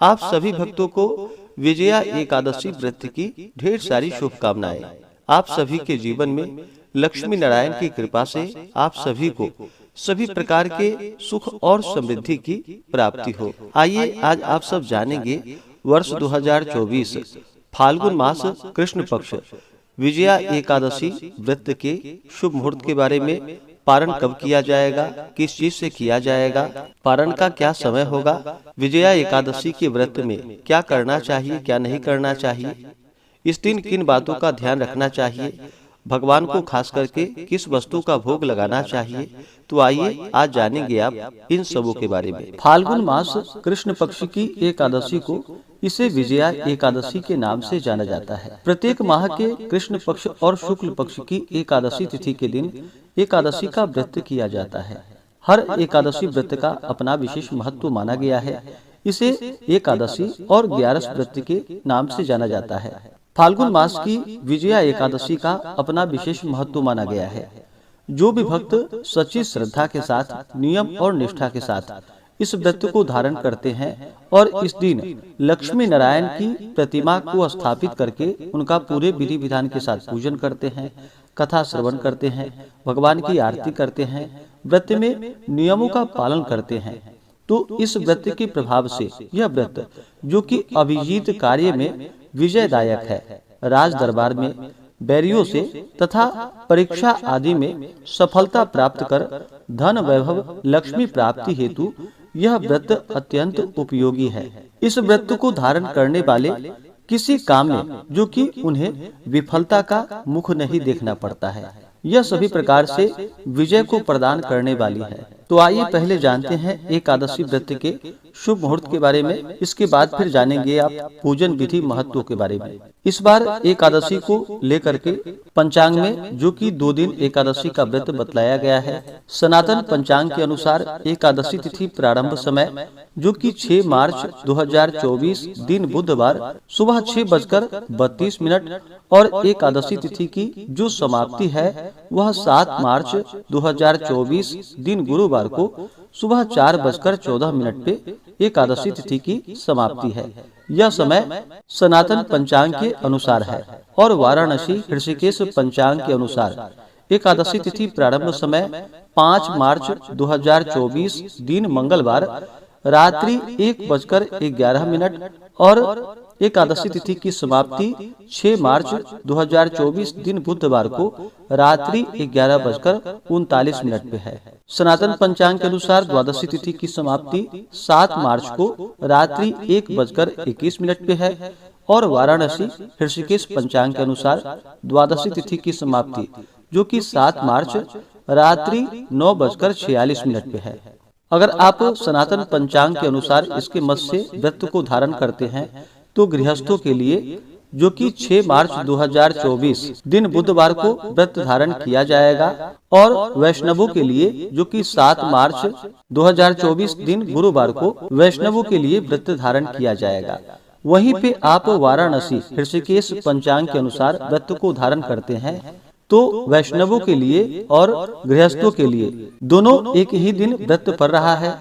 आप सभी भक्तों को विजया एकादशी व्रत की ढेर सारी शुभकामनाएं। आप सभी के जीवन में लक्ष्मी नारायण की कृपा से आप सभी को सभी प्रकार के सुख और समृद्धि की प्राप्ति हो। आइए आज आप सब जानेंगे वर्ष 2024 फाल्गुन मास कृष्ण पक्ष विजया एकादशी व्रत के शुभ मुहूर्त के बारे में। पारण कब किया जाएगा, किस चीज से किया जाएगा, पारण का क्या समय होगा, विजया एकादशी के व्रत में क्या करना चाहिए, क्या नहीं करना चाहिए, इस दिन किन बातों का ध्यान रखना चाहिए, भगवान को खास करके किस वस्तु का भोग लगाना चाहिए। तो आइए आज जानेंगे आप इन सबों के बारे में। फाल्गुन मास कृष्ण पक्ष की एकादशी को इसे विजया एकादशी के नाम से जाना जाता है। प्रत्येक माह के कृष्ण पक्ष और शुक्ल पक्ष की एकादशी तिथि के दिन एकादशी का व्रत किया जाता है। हर एकादशी व्रत का अपना विशेष महत्व माना गया है। इसे एकादशी और 11 व्रत के नाम से जाना जाता है। फाल्गुन मास की विजया एकादशी का अपना विशेष महत्व माना गया है। जो भी भक्त सच्ची श्रद्धा के साथ, नियम और निष्ठा के साथ इस व्रत को धारण करते हैं और इस दिन लक्ष्मी नारायण की प्रतिमा को स्थापित करके उनका पूरे विधि विधान के साथ पूजन करते हैं, कथा श्रवण करते हैं, भगवान की आरती करते हैं, व्रत में नियमों का पालन करते हैं, तो इस व्रत के प्रभाव से यह व्रत जो कि अभिजीत कार्य में विजयदायक है, राज दरबार में बैरियों से तथा परीक्षा आदि में सफलता प्राप्त कर धन वैभव लक्ष्मी प्राप्ति हेतु यह व्रत अत्यंत उपयोगी है। इस व्रत को धारण करने वाले किसी काम में जो कि उन्हें विफलता का मुख नहीं देखना पड़ता है, यह सभी प्रकार से विजय को प्रदान करने वाली है। तो आइए पहले जानते हैं एकादशी व्रत के शुभ मुहूर्त के बारे में। इसके बाद फिर जानेंगे आप पूजन विधि महत्व के बारे में। इस बार एकादशी को लेकर के पंचांग में जो कि 2 दिन एकादशी का व्रत बतलाया गया है। सनातन पंचांग के अनुसार एकादशी तिथि प्रारंभ समय जो कि 6 मार्च 2024 दिन बुधवार सुबह 6:32 और एकादशी तिथि की जो समाप्ति है वह 7 मार्च 2024 दिन गुरुवार को सुबह 4:14 पे एकादशी तिथि की समाप्ति है। यह समय सनातन पंचांग के अनुसार है और वाराणसी ऋषिकेश पंचांग के अनुसार एकादशी तिथि प्रारंभ समय 5 मार्च 2024 दिन मंगलवार रात्रि 1:11 और एकादशी तिथि की समाप्ति 6 मार्च 2024 दिन बुधवार को रात्रि 11:39 पे है। सनातन पंचांग के अनुसार द्वादशी तिथि की समाप्ति 7 मार्च को रात्रि 1:21 पे है और वाराणसी ऋषिकेश पंचांग के अनुसार द्वादशी तिथि की समाप्ति जो कि 7 मार्च रात्रि 9:46 पे है। अगर आप सनातन पंचांग के अनुसार इसके मत से व्रत को धारण करते हैं तो गृहस्थों के लिए जो कि 6 मार्च 2024 दिन बुधवार को व्रत धारण किया जाएगा और वैष्णवों के लिए जो कि 7 मार्च 2024 दिन गुरुवार को वैष्णवों के लिए व्रत धारण किया जाएगा। वहीं पे आप वाराणसी ऋषिकेश पंचांग के अनुसार व्रत को धारण करते हैं तो वैष्णवों के लिए और गृहस्थों के लिए दोनों एक ही दिन व्रत पड़ रहा है,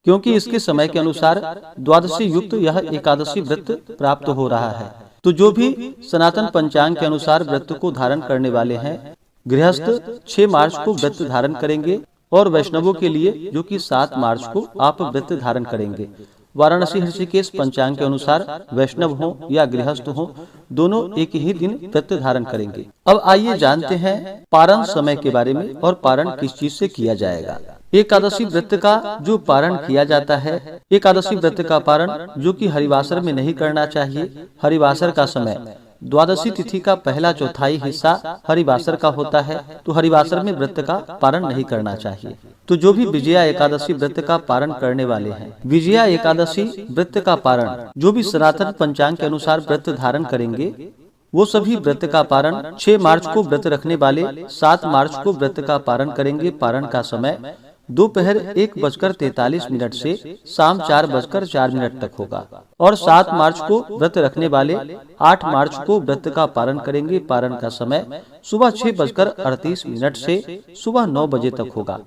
क्योंकि इसके समय के अनुसार द्वादशी युक्त यह एकादशी व्रत प्राप्त हो रहा है। तो जो भी सनातन पंचांग के अनुसार व्रत को धारण करने वाले हैं, गृहस्थ 6 मार्च को व्रत धारण करेंगे और वैष्णवों के लिए जो कि 7 मार्च को आप व्रत धारण करेंगे। वाराणसी ऋषिकेश पंचांग के अनुसार वैष्णव हो या गृहस्थ हो दोनों एक ही दिन व्रत धारण करेंगे। अब आइए जानते हैं पारण समय के बारे में और पारण किस चीज से किया जाएगा। एकादशी व्रत का जो पारण किया जाता है, एकादशी व्रत का पारण जो कि हरिवासर में नहीं करना चाहिए। हरिवासर का समय द्वादशी तिथि का पहला चौथाई हिस्सा हरिवासर का होता है, तो हरिवासर में व्रत का पारण नहीं करना चाहिए। तो जो भी विजया एकादशी व्रत का पारण करने वाले हैं, विजया एकादशी व्रत का पारण जो भी सनातन पंचांग के अनुसार व्रत धारण करेंगे वो सभी व्रत का पारण 6 मार्च को व्रत रखने वाले 7 मार्च को व्रत का पारण करेंगे। पारण का समय दोपहर 1:43 से शाम 4:04 तक होगा और 7 मार्च को व्रत रखने वाले 8 मार्च को व्रत का पारण करेंगे। पारण का समय सुबह 6:38 से सुबह 9 बजे तक होगा।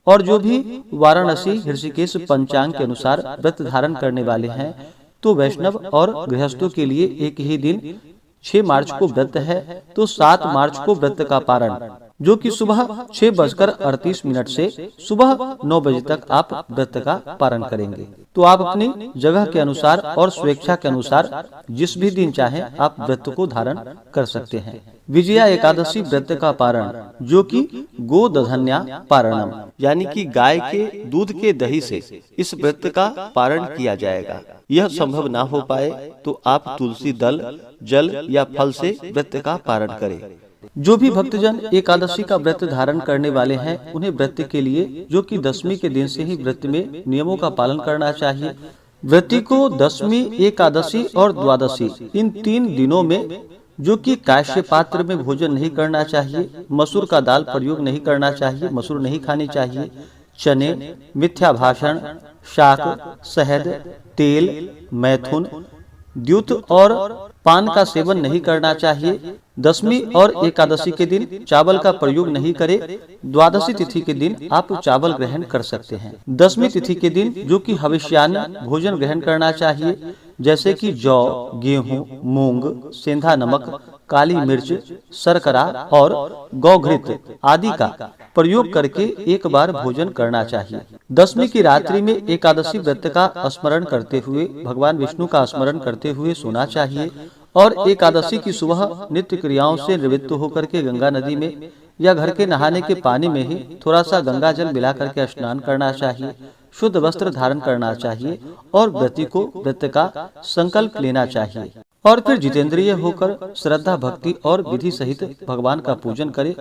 और जो भी वाराणसी ऋषिकेश पंचांग के अनुसार व्रत धारण करने वाले हैं तो वैष्णव और गृहस्थों के लिए एक ही दिन 6 मार्च को व्रत है, तो 7 मार्च को व्रत का पारण, जो कि सुबह 6:38 से सुबह 9 बजे तक आप व्रत का पारण करेंगे। तो आप अपनी जगह के अनुसार और स्वेच्छा के अनुसार जिस भी दिन चाहें आप व्रत को धारण कर सकते हैं। विजया एकादशी व्रत का पारण, जो कि गोदधन्या पारणम, यानी कि गाय के दूध के दही से इस व्रत का पारण किया जाएगा। यह संभव ना हो पाए तो आप तुलसी दल, जल या फल से व्रत का पारण करें। जो भी भक्तजन एकादशी का व्रत धारण करने वाले हैं, उन्हें व्रत के लिए, जो कि दशमी के दिन से ही व्रत में नियमों का पालन करना चाहिए। व्रती को दशमी, एकादशी और द्वादशी इन 3 दिनों में, जो कि काश्य पात्र में भोजन नहीं करना चाहिए, मसूर का दाल प्रयोग नहीं करना चाहिए, मसूर नहीं खानी चाहिए, चने, मिथ्या भाषण, शाक, शहद, तेल, मैथुन, द्यूत और पान का सेवन नहीं करना चाहिए। दशमी और एकादशी के दिन चावल का प्रयोग नहीं करें। द्वादशी तिथि के दिन आप चावल ग्रहण कर सकते हैं। दशमी तिथि के दिन, जो कि हविष्यान्न भोजन ग्रहण करना चाहिए, जैसे कि जौ, गेहूं, मूंग, सेंधा नमक, काली मिर्च, शर्करा और गौघृत आदि का प्रयोग करके एक बार भोजन करना चाहिए। दशमी की रात्रि में एकादशी व्रत का स्मरण करते हुए, भगवान विष्णु का स्मरण करते हुए सोना चाहिए और एकादशी की सुबह नित्य क्रियाओं से निवृत्त होकर के गंगा नदी में या घर के नहाने के पानी में ही थोड़ा सा गंगा जल मिला करके स्नान करना चाहिए, शुद्ध वस्त्र धारण करना चाहिए और व्रती को व्रत का संकल्प लेना चाहिए और फिर जितेंद्रिय होकर श्रद्धा, भक्ति और विधि सहित भगवान का पूजन करे।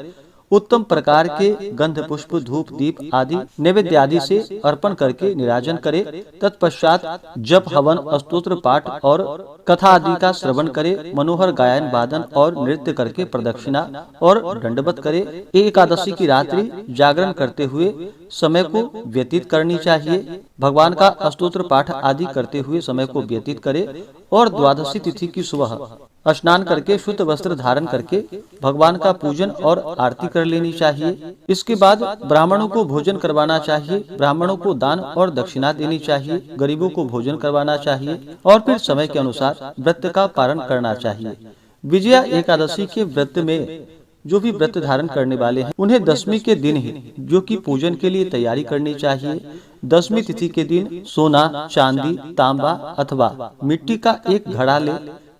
उत्तम प्रकार के गंध, पुष्प, धूप, दीप आदि नैवेद्य आदि से अर्पण करके निराजन करे। तत्पश्चात जप, हवन, स्तोत्र पाठ और कथा आदि का श्रवण करे। मनोहर गायन, वादन और नृत्य करके प्रदक्षिणा और दंडवत करे। एकादशी की रात्रि जागरण करते हुए समय को व्यतीत करनी चाहिए। भगवान का स्तोत्र पाठ आदि करते हुए समय को व्यतीत करे और द्वादशी तिथि की सुबह स्नान करके शुद्ध वस्त्र धारण करके भगवान का पूजन और आरती कर लेनी चाहिए। इसके बाद ब्राह्मणों को भोजन करवाना चाहिए, ब्राह्मणों को दान और दक्षिणा देनी चाहिए, गरीबों को भोजन करवाना चाहिए और फिर समय के अनुसार व्रत का पालन करना चाहिए। विजया एकादशी के व्रत में जो भी व्रत धारण करने वाले हैं, उन्हें दशमी के दिन ही, जो कि पूजन के लिए तैयारी करनी चाहिए। दशमी तिथि के दिन सोना, चांदी, तांबा अथवा मिट्टी का एक घड़ा ले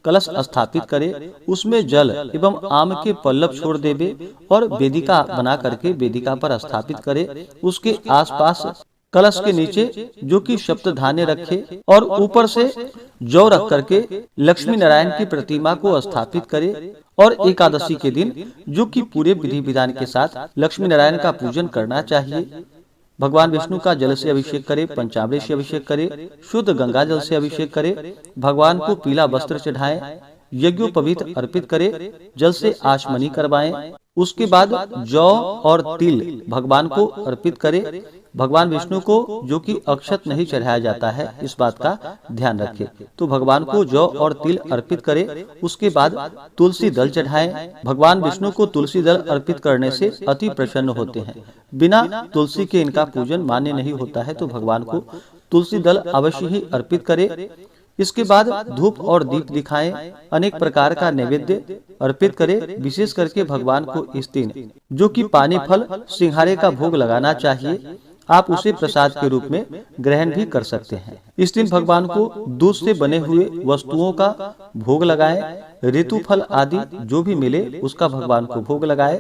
कलश स्थापित करे, उसमें जल एवं आम के पल्लव छोड़ देवे और वेदिका बना करके वेदिका पर स्थापित करे। उसके आसपास कलश के नीचे जो कि सप्तधान्य रखे और ऊपर से जौ रख करके लक्ष्मी नारायण की प्रतिमा को स्थापित करे और एकादशी के दिन, जो कि पूरे विधि विधान के साथ लक्ष्मी नारायण का पूजन करना चाहिए। भगवान विष्णु का जल से अभिषेक करे, पंचामृत से अभिषेक करे, शुद्ध गंगा जल से अभिषेक करे, भगवान को पीला वस्त्र चढ़ाएं, यज्ञोपवीत अर्पित करे, जल से आचमनी करवाएं। उसके बाद जौ और तिल भगवान को अर्पित करे। भगवान विष्णु को जो कि अक्षत नहीं चढ़ाया जाता है, इस बात का ध्यान रखें। तो भगवान को जौ और तिल अर्पित करें। उसके बाद तुलसी दल चढ़ाएं। भगवान विष्णु को तुलसी दल अर्पित करने से अति प्रसन्न होते हैं। बिना तुलसी के इनका पूजन मान्य नहीं होता है, तो भगवान को तुलसी दल अवश्य ही अर्पित करे। इसके बाद धूप और दीप दिखाएं, अनेक प्रकार का नैवेद्य अर्पित करें। विशेष करके भगवान को इस दिन जो कि पानी फल सिंघाड़े का भोग लगाना चाहिए, आप उसे प्रसाद के रूप में ग्रहण भी कर सकते हैं। इस दिन भगवान को दूध से बने हुए वस्तुओं का भोग लगाएं। ऋतु फल आदि जो भी मिले उसका भगवान को भोग लगाएं।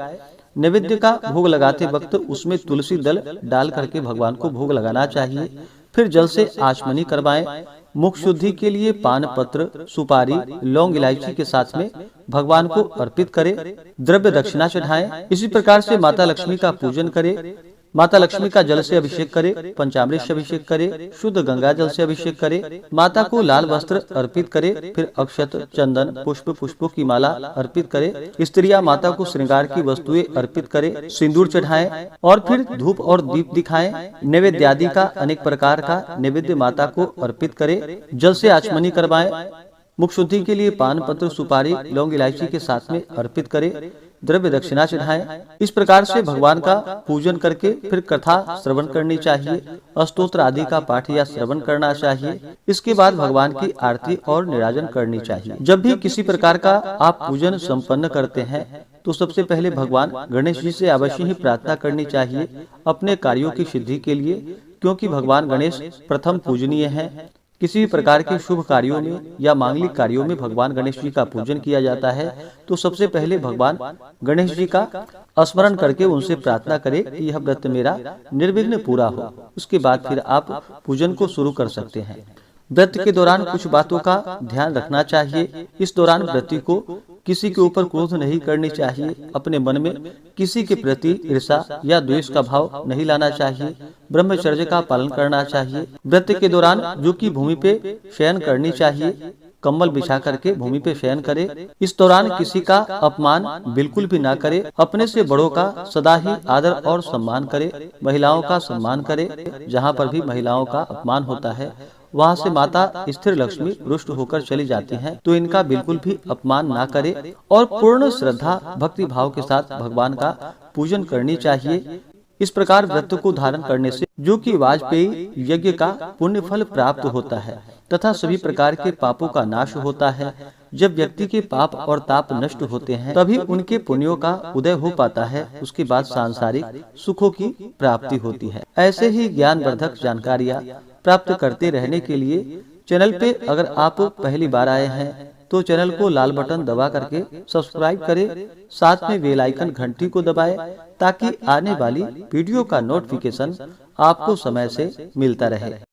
नैवेद्य का भोग लगाते वक्त उसमें तुलसी दल डाल करके भगवान को भोग लगाना चाहिए। फिर जल से आचमनी करवाएं। मुख शुद्धि के लिए पान पत्र, सुपारी, लौंग, इलायची के साथ में भगवान को अर्पित करें। द्रव्य दक्षिणा चढ़ाएं। इसी प्रकार से माता लक्ष्मी का पूजन करें। माता लक्ष्मी का जल से अभिषेक करे, पंचामृत से अभिषेक करे, शुद्ध गंगा जल से अभिषेक करे। माता को लाल वस्त्र अर्पित करे। फिर अक्षत, चंदन, पुष्प, पुष्पों की माला अर्पित करे। स्त्रियां माता को श्रृंगार की वस्तुएं अर्पित करे, सिंदूर चढ़ाएं और फिर धूप और दीप दिखाएं। नैवेद्य आदि का अनेक प्रकार का नैवेद्य माता को अर्पित करे। जल से आचमनी करवाएं। मुख शुद्धि के लिए पान पत्र, सुपारी, लौंग, इलायची के साथ में अर्पित करे। द्रव्य दक्षिणा चढ़ाएं। इस प्रकार से भगवान का पूजन करके फिर कथा श्रवण करनी चाहिए, स्तोत्र आदि का पाठ या श्रवण करना चाहिए। इसके बाद भगवान की आरती और निराजन करनी चाहिए। जब भी किसी प्रकार का आप पूजन संपन्न करते हैं तो सबसे पहले भगवान गणेश जी से अवश्य ही प्रार्थना करनी चाहिए अपने कार्यों की सिद्धि के लिए, क्योंकि भगवान गणेश प्रथम पूजनीय हैं। किसी भी प्रकार के शुभ कार्यों में या मांगलिक कार्यों में भगवान गणेश जी का पूजन किया जाता है तो सबसे पहले भगवान गणेश जी का स्मरण करके उनसे प्रार्थना करें कि यह व्रत मेरा निर्विघ्न पूरा हो। उसके बाद फिर आप पूजन को शुरू कर सकते हैं। व्रत के दौरान कुछ बातों का ध्यान रखना चाहिए। इस दौरान व्रती को किसी के ऊपर क्रोध नहीं करनी चाहिए। अपने मन में किसी के प्रति ईर्ष्या या द्वेष का भाव नहीं लाना चाहिए। ब्रह्मचर्य का पालन करना चाहिए। व्रत के दौरान जो कि भूमि पे शयन करनी चाहिए, कम्बल बिछा करके भूमि पे शयन करे। इस दौरान किसी का अपमान बिल्कुल भी ना करे। अपने से बड़ों का सदा ही आदर और सम्मान करे। महिलाओं का सम्मान करे। जहाँ पर भी महिलाओं का अपमान होता है वहाँ से माता स्थिर लक्ष्मी रुष्ट होकर चली जाती हैं, तो इनका बिल्कुल भी अपमान ना करे और पूर्ण श्रद्धा भक्ति भाव के साथ भगवान का पूजन करनी चाहिए। इस प्रकार व्रत को धारण करने से जो कि वाजपेयी यज्ञ का पुण्य फल प्राप्त होता है तथा सभी प्रकार के पापों का नाश होता है। जब व्यक्ति के पाप और ताप नष्ट होते हैं तभी उनके पुण्यों का उदय हो पाता है। उसके बाद सांसारिक सुखों की प्राप्ति होती है। ऐसे ही ज्ञानवर्धक जानकारियाँ प्राप्त करते रहने के लिए चैनल पे अगर आप पहली बार आए हैं तो चैनल को लाल बटन दबा करके सब्सक्राइब करें, साथ में बेल आइकन घंटी को दबाएं ताकि आने वाली वीडियो का नोटिफिकेशन आपको समय से मिलता रहे।